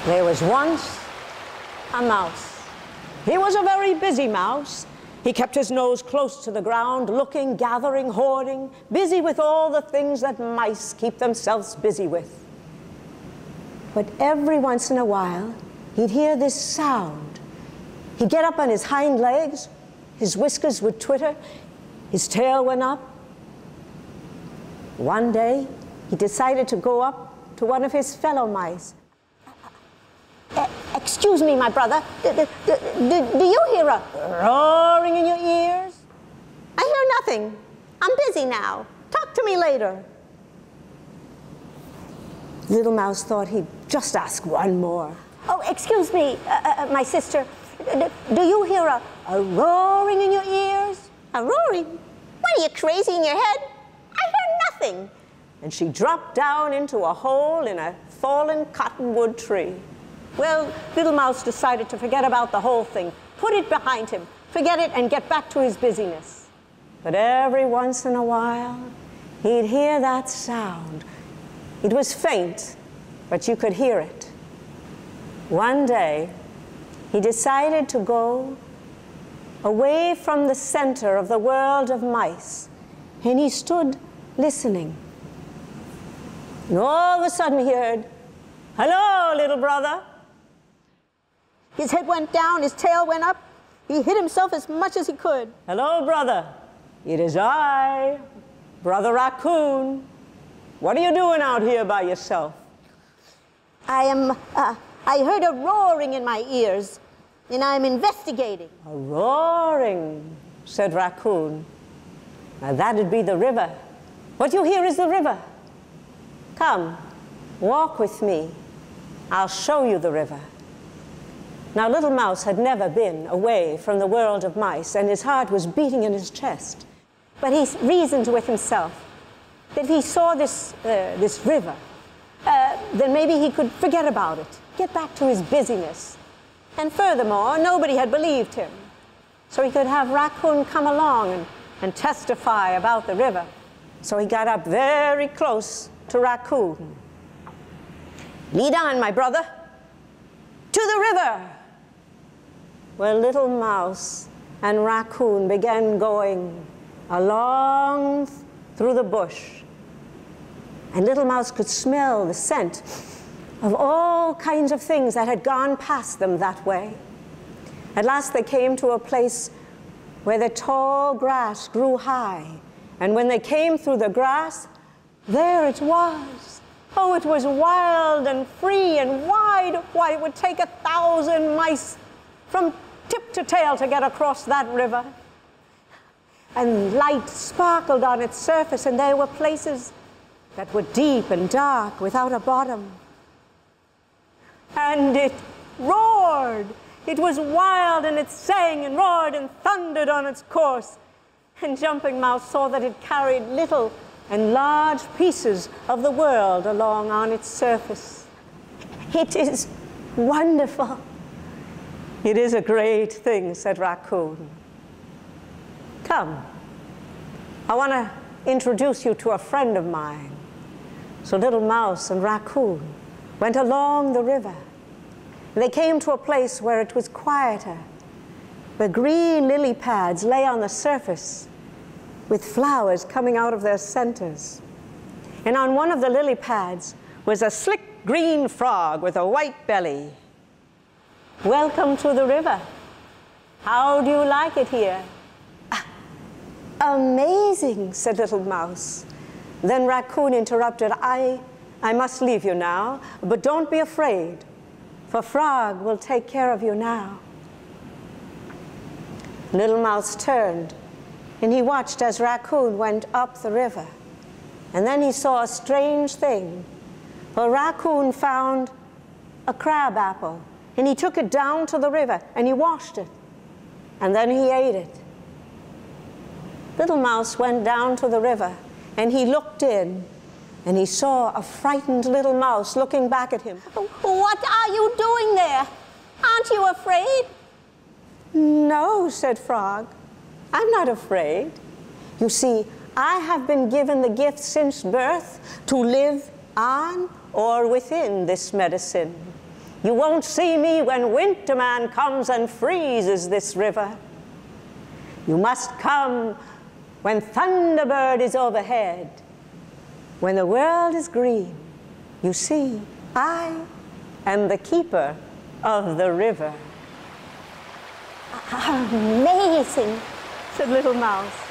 There was once a mouse. He was a very busy mouse. He kept his nose close to the ground, looking, gathering, hoarding, busy with all the things that mice keep themselves busy with. But every once in a while, he'd hear this sound. He'd get up on his hind legs, his whiskers would twitter, his tail went up. One day, he decided to go up to one of his fellow mice. Excuse me, my brother, do you hear a roaring in your ears? I hear nothing. I'm busy now. Talk to me later. Little Mouse thought he'd just ask one more. Oh, excuse me, my sister, do you hear a roaring in your ears? A roaring? What, are you crazy in your head? I hear nothing. And she dropped down into a hole in a fallen cottonwood tree. Well, Little Mouse decided to forget about the whole thing, put it behind him, forget it and get back to his busyness. But every once in a while, he'd hear that sound. It was faint, but you could hear it. One day, he decided to go away from the center of the world of mice, and he stood listening. And all of a sudden he heard, "Hello, little brother." His head went down, his tail went up. He hit himself as much as he could. "Hello, brother. It is I, Brother Raccoon. What are you doing out here by yourself?" I heard a roaring in my ears, and I'm investigating." "A roaring," said Raccoon. "Now that'd be the river. What you hear is the river. Come, walk with me. I'll show you the river." Now, Little Mouse had never been away from the world of mice, and his heart was beating in his chest. But he reasoned with himself that if he saw this river, then maybe he could forget about it, get back to his busyness. And furthermore, nobody had believed him. So he could have Raccoon come along and testify about the river. So he got up very close to Raccoon. "Lead on, my brother, to the river." Well, Little Mouse and Raccoon began going along through the bush. And Little Mouse could smell the scent of all kinds of things that had gone past them that way. At last they came to a place where the tall grass grew high. And when they came through the grass, there it was. Oh, it was wild and free and wide. Why, it would take 1,000 mice from tip to tail to get across that river. And light sparkled on its surface, and there were places that were deep and dark without a bottom. And it roared. It was wild, and it sang and roared and thundered on its course. And Jumping Mouse saw that it carried little and large pieces of the world along on its surface. "It is wonderful." "It is a great thing," said Raccoon. "Come, I want to introduce you to a friend of mine." So Little Mouse and Raccoon went along the river. And they came to a place where it was quieter, where green lily pads lay on the surface with flowers coming out of their centers. And on one of the lily pads was a slick green frog with a white belly. "Welcome to the river. How do you like it here?" "Amazing," said Little Mouse. Then Raccoon interrupted, I must leave you now, but don't be afraid, for Frog will take care of you now." Little Mouse turned, and he watched as Raccoon went up the river. And then he saw a strange thing. Well, Raccoon found a crab apple, and he took it down to the river, and he washed it, and then he ate it. Little Mouse went down to the river, and he looked in, and he saw a frightened little mouse looking back at him. "What are you doing there? Aren't you afraid?" "No," said Frog. "I'm not afraid. You see, I have been given the gift since birth to live on or within this medicine. You won't see me when Winterman comes and freezes this river. You must come when Thunderbird is overhead. When the world is green, you see, I am the keeper of the river. Amazing, said Little Mouse.